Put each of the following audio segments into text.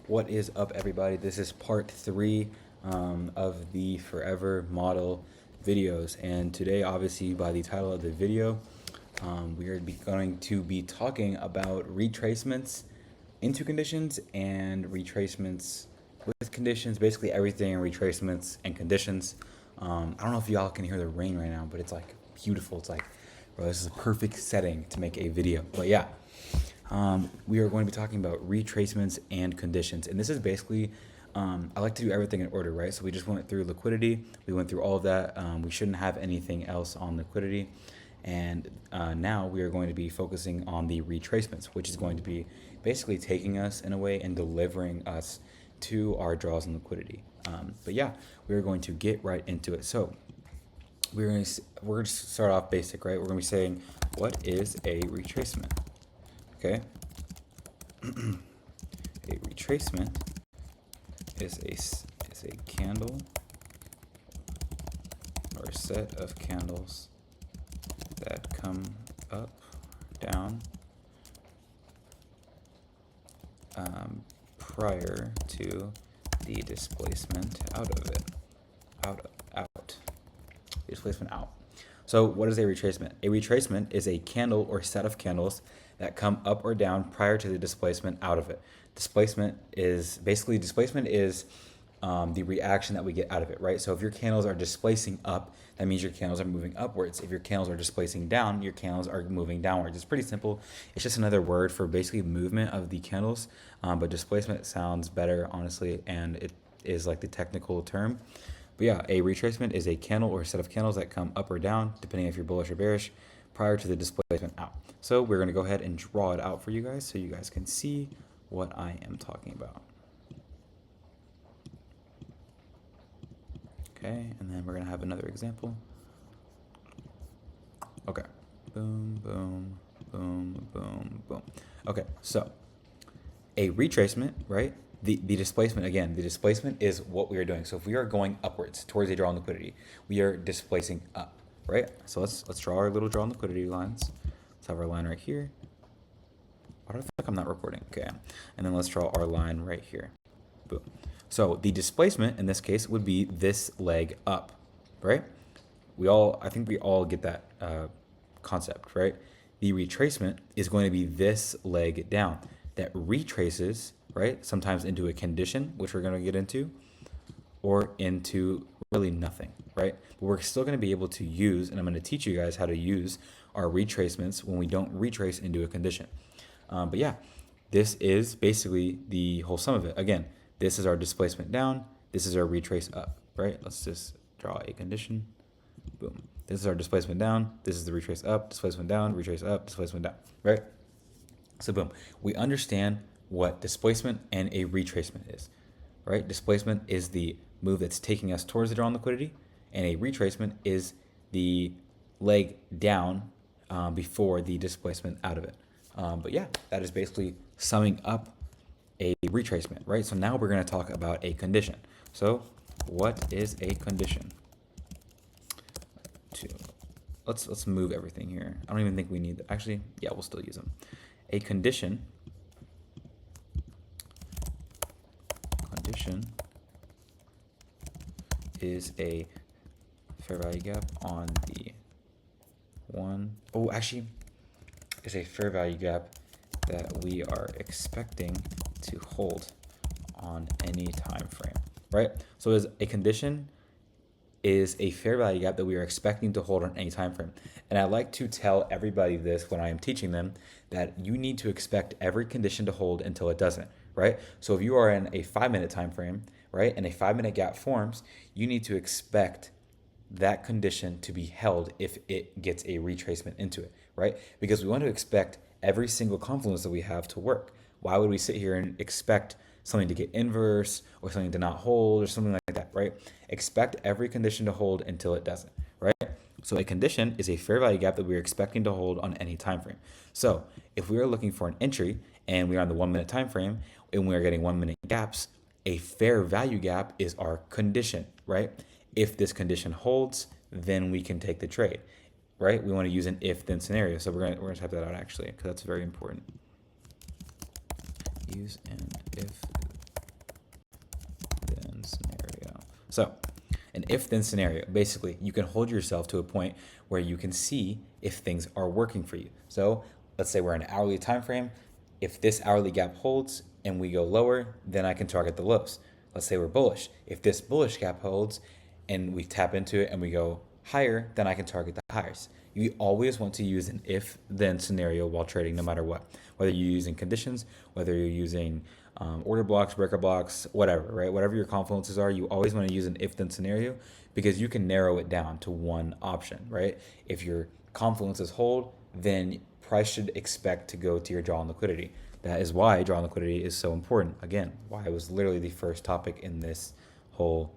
What is up, everybody? This is part 3 of the forever model videos, and today, obviously by the title of the video, we are going to be talking about retracements into conditions and retracements with conditions, basically everything in retracements and conditions. I don't know if y'all can hear the rain right now, but it's like beautiful. It's like, bro, this is a perfect setting to make a video. But yeah, we are going to be talking about retracements and conditions. And this is basically, I like to do everything in order, right? So we just went through liquidity. We went through all of that. We shouldn't have anything else on liquidity. And now we are going to be focusing on the retracements, which is going to be basically taking us in a way and delivering us to our draws and liquidity. But yeah, we're going to get right into it. So we're going to start off basic, right? We're going to be saying, what is a retracement? Okay. A retracement is a candle or a set of candles that come up, down, prior to the displacement out of it. Displacement out. So what is a retracement? A retracement is a candle or set of candles that come up or down prior to the displacement out of it. Displacement is the reaction that we get out of it, right? So if your candles are displacing up, that means your candles are moving upwards. If your candles are displacing down, your candles are moving downwards. It's pretty simple. It's just another word for basically movement of the candles, but displacement sounds better, honestly, and it is like the technical term. But yeah, a retracement is a candle or a set of candles that come up or down, depending if you're bullish or bearish, prior to the displacement out. So we're going to go ahead and draw it out for you guys so you guys can see what I am talking about. Okay, and then we're going to have another example. Okay, boom, boom, boom, boom, boom. Okay, so a retracement, right? The displacement, again, the displacement is what we are doing. So if we are going upwards towards a draw on liquidity, we are displacing up, right? So let's draw our little draw on liquidity lines. Let's have our line right here. Why do I feel like I'm not recording? Okay, and then let's draw our line right here. Boom. So the displacement in this case would be this leg up, right? I think we all get that concept, right? The retracement is going to be this leg down that retraces, right? Sometimes into a condition, which we're going to get into, or into really nothing, right? But we're still going to be able to use, and I'm going to teach you guys how to use our retracements when we don't retrace into a condition. But yeah, this is basically the whole sum of it. Again, this is our displacement down. This is our retrace up, right? Let's just draw a condition. Boom. This is our displacement down. This is the retrace up, displacement down, retrace up, displacement down, right? So boom, we understand what displacement and a retracement is, right? Displacement is the move that's taking us towards the draw on liquidity, and a retracement is the leg down before the displacement out of it. But yeah, that is basically summing up a retracement, right? So now we're going to talk about a condition. So what is a condition? Let's move everything here. I don't even think we need, actually, yeah, we'll still use them. A condition is a fair value gap on the it's a fair value gap that we are expecting to hold on any time frame, right? So as a condition is a fair value gap that we are expecting to hold on any time frame. And I like to tell everybody this when I am teaching them, that you need to expect every condition to hold until it doesn't, right? So if you are in a 5-minute time frame, right, and a 5-minute gap forms, you need to expect that condition to be held if it gets a retracement into it, right? Because we want to expect every single confluence that we have to work. Why would we sit here and expect something to get inverse or something to not hold or something like that, right? Expect every condition to hold until it doesn't, right? So a condition is a fair value gap that we're expecting to hold on any time frame. So if we are looking for an entry and we are on the 1-minute time frame and we are getting 1-minute gaps, a fair value gap is our condition, right? If this condition holds, then we can take the trade, right? We want to use an if-then scenario. So we're gonna type that out actually, because that's very important. Use an So an if-then scenario, basically, you can hold yourself to a point where you can see if things are working for you. So let's say we're in an hourly time frame. If this hourly gap holds and we go lower, then I can target the lows. Let's say we're bullish. If this bullish gap holds and we tap into it and we go higher, then I can target the highs. You always want to use an if-then scenario while trading, no matter what. Whether you're using conditions, whether you're using order blocks, breaker blocks, whatever, right? Whatever your confluences are, you always want to use an if-then scenario because you can narrow it down to one option, right? If your confluences hold, then price should expect to go to your draw on liquidity. That is why draw on liquidity is so important. Again, why it was literally the first topic in this whole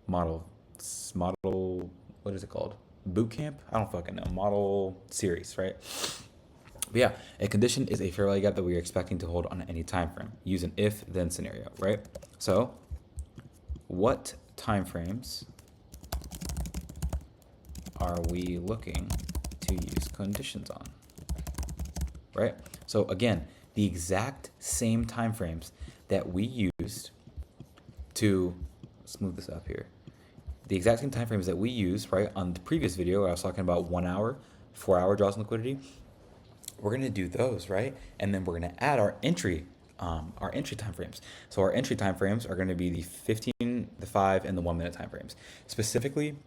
model, what is it called? Boot camp? I don't fucking know. Model series, right? But yeah, a condition is a fair value gap that we are expecting to hold on any time frame. Use an if-then scenario, right? So, what time frames are we looking to use conditions on? Right? So again, the exact same time frames that we used to, let's move this up here. The exact same time frames that we used, right, on the previous video where I was talking about 1 hour, 4 hour draws on liquidity, we're gonna do those, right? And then we're gonna add our entry time frames. So our entry time frames are gonna be the 15, the 5, and the 1 minute time frames. Specifically,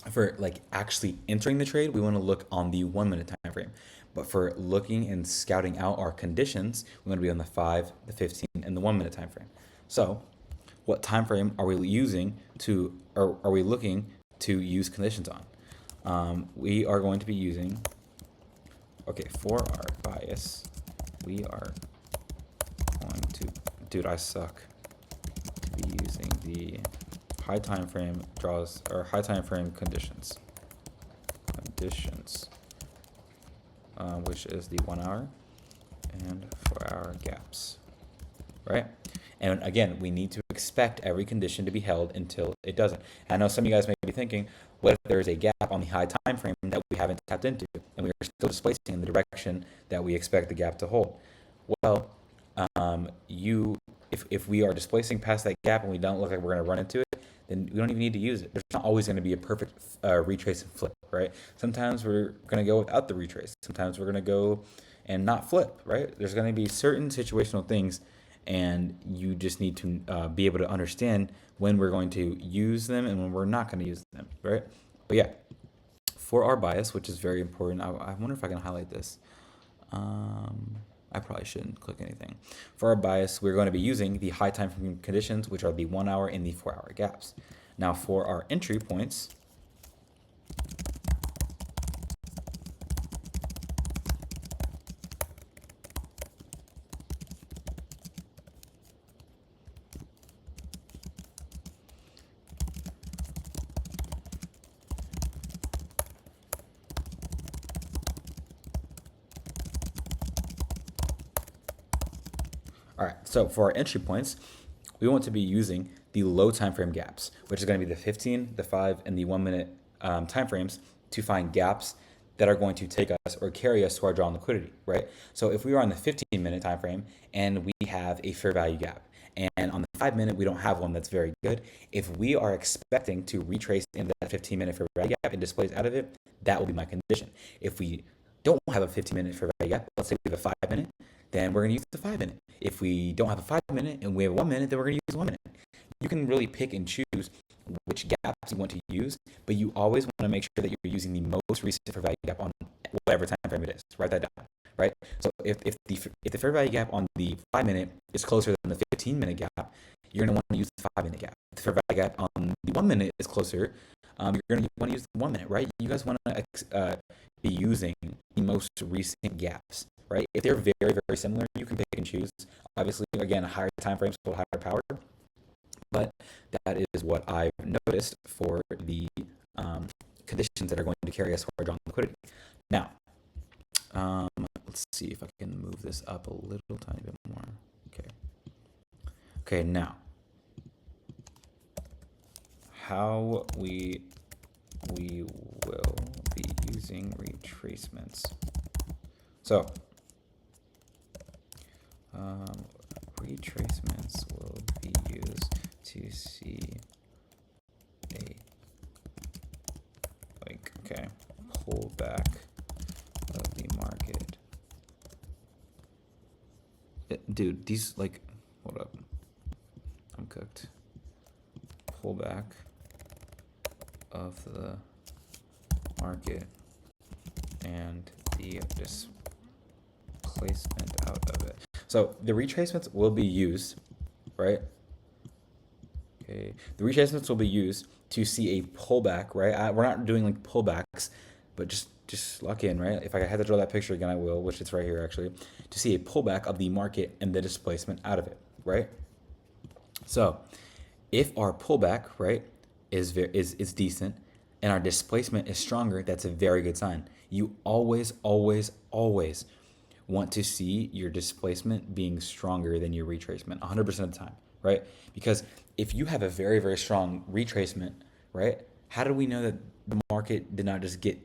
for like actually entering the trade, we want to look on the 1 minute time frame. But for looking and scouting out our conditions, we want to be on the 5, the 15, and the 1 minute time frame. So, what time frame are we using to, or are we looking to use conditions on? We are going to be using, okay, for our bias, we are going to, dude, I suck, to be using the high time frame draws, or high time frame conditions, which is the 1 hour and 4 hour gaps, right? And again, we need to expect every condition to be held until it doesn't. I know some of you guys may be thinking, what if there's a gap on the high time frame that we haven't tapped into and we are still displacing in the direction that we expect the gap to hold? Well, if we are displacing past that gap and we don't look like we're going to run into it, then we don't even need to use it. There's not always going to be a perfect retrace and flip, right? Sometimes we're going to go without the retrace. Sometimes we're going to go and not flip, right? There's going to be certain situational things, and you just need to be able to understand when we're going to use them and when we're not going to use them, right? But yeah, for our bias, which is very important, I wonder if I can highlight this. I probably shouldn't click anything. For our bias, we're going to be using the high time frame conditions, which are the 1 hour and the 4 hour gaps. Now for our entry points, all right, so for our entry points, we want to be using the low time frame gaps, which is going to be the 15, the 5, and the 1 minute time frames to find gaps that are going to take us or carry us to our draw on liquidity, right? So if we are on the 15-minute time frame and we have a fair value gap, and on the 5 minute we don't have one that's very good, if we are expecting to retrace into that 15-minute fair value gap and displace out of it, that will be my condition. If we don't have a 15-minute fair value gap, let's say we have a 5 minute, then we're going to use the 5 minute. If we don't have a 5 minute and we have 1 minute, then we're going to use 1 minute. You can really pick and choose which gaps you want to use, but you always want to make sure that you're using the most recent fair value gap on whatever time frame it is. Write that down, right? So if the fair value gap on the 5 minute is closer than the 15-minute gap, you're going to want to use the 5 minute gap. If the fair value gap on the 1 minute is closer, you're going to want to use the 1 minute, right? You guys want to be using the most recent gaps, right? If they're very, very similar, you can pick and choose. Obviously, again, higher time frames hold higher power, but that is what I've noticed for the conditions that are going to carry us forward on liquidity. Now, let's see if I can move this up a little tiny bit more. Okay, now, how we will be using retracements. So, retracements will be used to see pullback of the market. Dude, these, like, hold up. I'm cooked. Pullback of the market and the displacement out of it. So the retracements will be used, right? Okay, the retracements will be used to see a pullback, right? We're not doing like pullbacks, but just lock in, right? If I had to draw that picture again, I will, which it's right here actually, to see a pullback of the market and the displacement out of it, right? So if our pullback, right, is decent and our displacement is stronger, that's a very good sign. You always, always, always want to see your displacement being stronger than your retracement 100% of the time, right? Because if you have a very, very strong retracement, right, how do we know that the market did not just get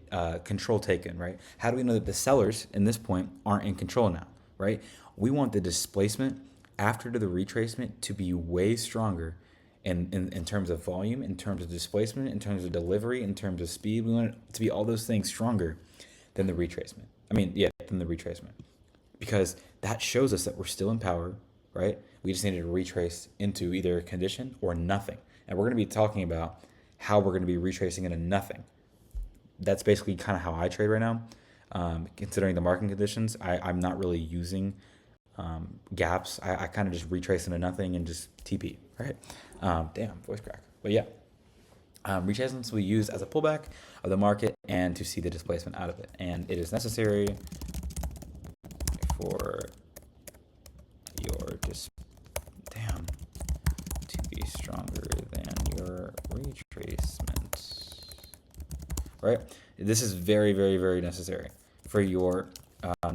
control taken, right? How do we know that the sellers in this point aren't in control now, right? We want the displacement after the retracement to be way stronger in terms of volume, in terms of displacement, in terms of delivery, in terms of speed. We want it to be all those things stronger than the retracement. Than the retracement. Because that shows us that we're still in power, right? We just needed to retrace into either a condition or nothing. And we're going to be talking about how we're going to be retracing into nothing. That's basically kind of how I trade right now. Considering the market conditions, I'm not really using gaps. I kind of just retrace into nothing and just TP, right? Damn, voice crack. But yeah, retracements will be used as a pullback of the market and to see the displacement out of it. And it is necessary for your to be stronger than your retracement, right? This is very, very, very necessary for your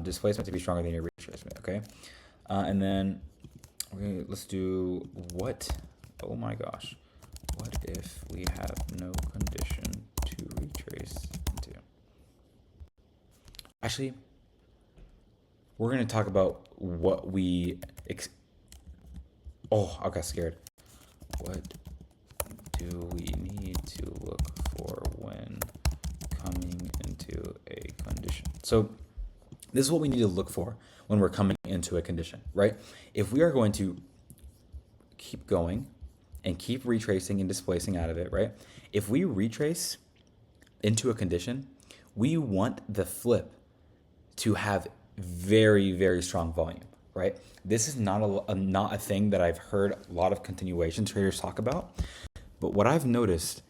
displacement to be stronger than your retracement, okay? And then let's do what? Oh my gosh. What if we have no condition to retrace into? Actually, we're going to talk about what we... I got scared. What do we need to look for when coming into a condition? So this is what we need to look for when we're coming into a condition, right? If we are going to keep going and keep retracing and displacing out of it, right? If we retrace into a condition, we want the flip to have very, very strong volume, right? This is not a thing that I've heard a lot of continuation traders talk about, but what I've noticed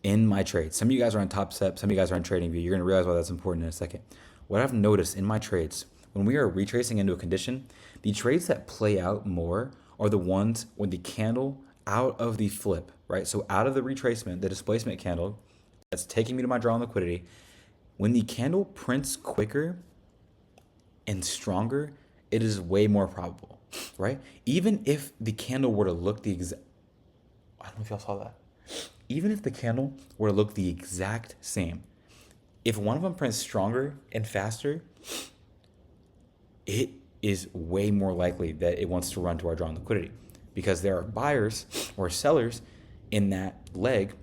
in my trades, some of you guys are on Top Step, some of you guys are on TradingView, you're going to realize why that's important in a second. What I've noticed in my trades, when we are retracing into a condition, the trades that play out more are the ones when the candle out of the flip, right? So out of the retracement, the displacement candle that's taking me to my draw on liquidity, when the candle prints quicker and stronger, it is way more probable, right? Even if the candle were to look the exact, I don't know if y'all saw that. Even if the candle were to look the exact same, if one of them prints stronger and faster, it is way more likely that it wants to run to our draw on liquidity, because there are buyers or sellers in that leg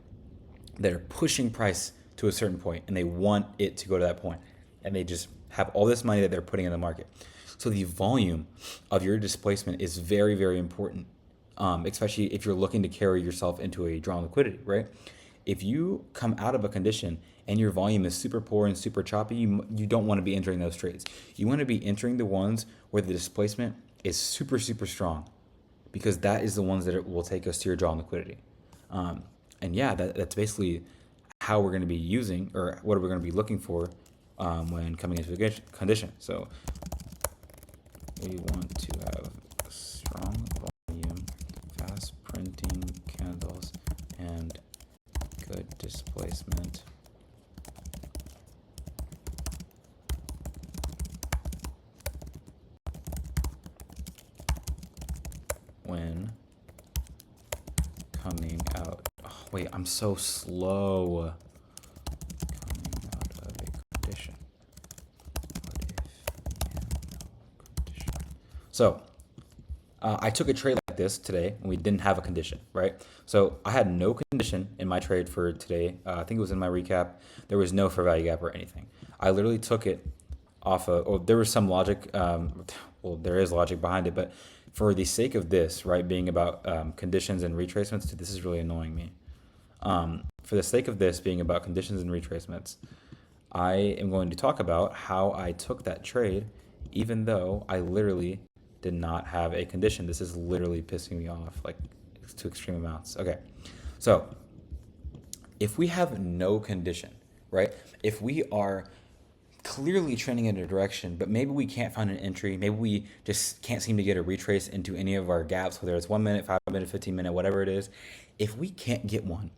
that are pushing price to a certain point and they want it to go to that point, and they just have all this money that they're putting in the market. So the volume of your displacement is very, very important, especially if you're looking to carry yourself into a draw on liquidity, right? If you come out of a condition and your volume is super poor and super choppy, you don't want to be entering those trades. You want to be entering the ones where the displacement is super, super strong, because that is the ones that will take us to your draw on liquidity. And yeah, that's basically how we're going to be using, or what we're going to be looking for when coming into a condition. So we want to have strong volume, fast printing candles, and good displacement. When coming out. Oh, wait, I'm so slow. Coming out of a condition. What if we have no condition? So I took a trade like this today and we didn't have a condition, right? So I had no condition in my trade for today. I think it was in my recap. There was no fair value gap or anything. I literally took it off of, or there was some logic, well, there is logic behind it, but for the sake of this, right, being about conditions and retracements, dude, this is really annoying me. For the sake of this being about conditions and retracements, I am going to talk about how I took that trade, even though I literally did not have a condition. This is literally pissing me off, like, to extreme amounts. Okay, so if we have no condition, right? If we are clearly trending in a direction, but maybe we can't find an entry, maybe we just can't seem to get a retrace into any of our gaps, whether it's 1 minute, 5 minute, 15 minute, whatever it is. If we can't get one,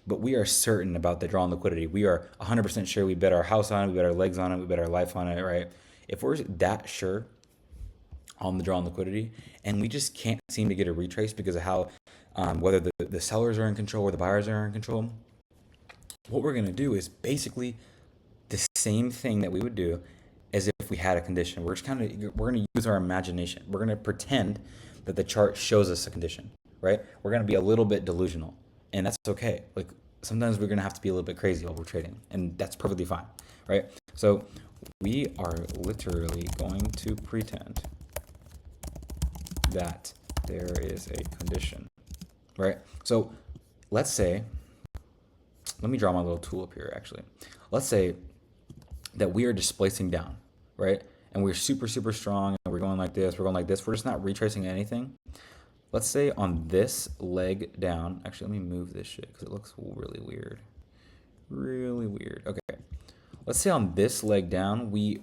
but we are certain about the draw on liquidity, we are 100% sure, we bet our house on it, we bet our legs on it, we bet our life on it, right? If we're that sure on the draw on liquidity and we just can't seem to get a retrace because of how, whether the sellers are in control or the buyers are in control, what we're going to do is basically the same thing that we would do as if we had a condition. We're going to use our imagination. We're going to pretend that the chart shows us a condition, right? We're going to be a little bit delusional, and that's okay. Like, sometimes we're going to have to be a little bit crazy while we're trading, and that's perfectly fine, right? So we are literally going to pretend that there is a condition, right? So let's say, let me draw my little tool up here actually. Let's say that we are displacing down, right? And we're super, super strong, and we're going like this, we're going like this, we're just not retracing anything. Let's say on this leg down, actually, let me move this shit because it looks really weird. Really weird. Okay. Let's say on this leg down, we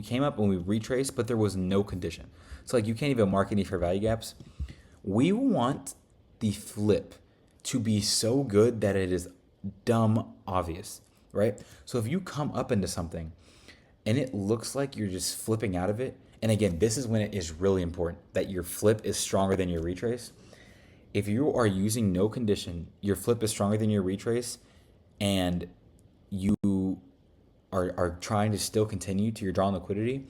came up and we retraced, but there was no condition. So like you can't even mark any fair value gaps. We want the flip to be so good that it is dumb obvious, right? So if you come up into something and it looks like you're just flipping out of it, and again, this is when it is really important that your flip is stronger than your retrace. If you are using no condition, your flip is stronger than your retrace, and you are trying to still continue to your draw on liquidity,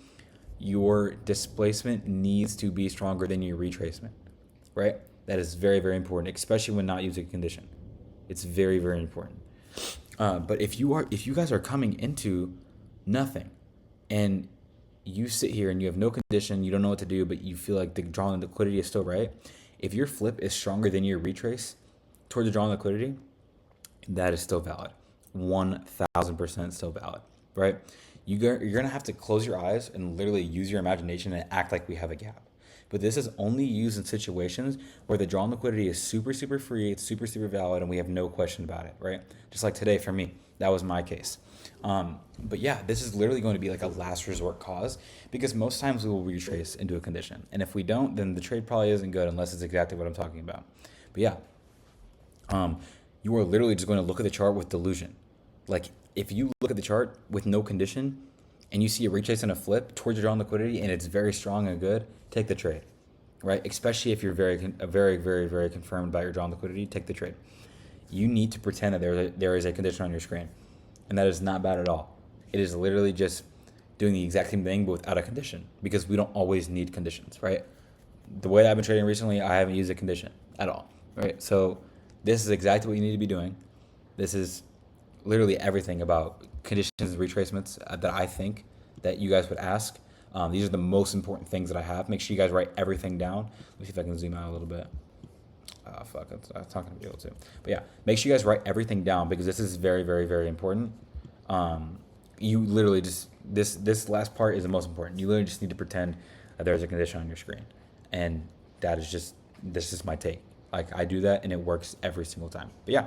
your displacement needs to be stronger than your retracement, right? That is very, very important, especially when not using a condition. It's very, very important. But if you guys are coming into nothing and you sit here and you have no condition, you don't know what to do, but you feel like the draw on liquidity is still right, if your flip is stronger than your retrace towards the draw on liquidity, that is still valid. 1,000% still valid, right? You're going to have to close your eyes and literally use your imagination and act like we have a gap. But this is only used in situations where the draw on liquidity is super, super free, it's super, super valid, and we have no question about it, right? Just like today for me, that was my case. But yeah, this is literally going to be like a last resort cause because most times we will retrace into a condition. And if we don't, then the trade probably isn't good unless it's exactly what I'm talking about. But yeah, you are literally just going to look at the chart with delusion. Like if you look at the chart with no condition and you see a retrace and a flip towards your draw on liquidity and it's very strong and good, take the trade, right? Especially if you're very, very confirmed by your draw on liquidity, take the trade. You need to pretend that there is a condition on your screen, and that is not bad at all. It is literally just doing the exact same thing but without a condition because we don't always need conditions, right? The way that I've been trading recently, I haven't used a condition at all, right? So this is exactly what you need to be doing. This is literally everything about conditions and retracements that I think that you guys would ask. These are the most important things that I have. Make sure you guys write everything down. Let me see if I can zoom out a little bit. Fuck, it's not going to be able to. But yeah, make sure you guys write everything down because this is very, very, very important. You literally just, this last part is the most important. You literally just need to pretend that there's a condition on your screen. And that is just, this is my take. Like I do that and it works every single time. But yeah.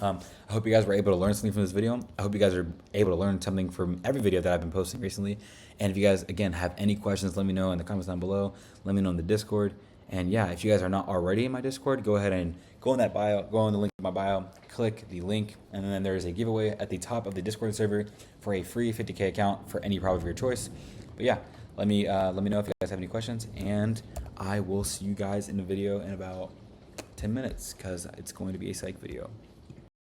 I hope you guys were able to learn something from this video. I hope you guys are able to learn something from every video that I've been posting recently. And if you guys, again, have any questions, let me know in the comments down below. Let me know in the Discord. And yeah, if you guys are not already in my Discord, go ahead and go in that bio, go on the link in my bio, click the link, and then there is a giveaway at the top of the Discord server for a free 50K account for any prop of your choice. But yeah, let me know if you guys have any questions, and I will see you guys in the video in about 10 minutes because it's going to be a psych video.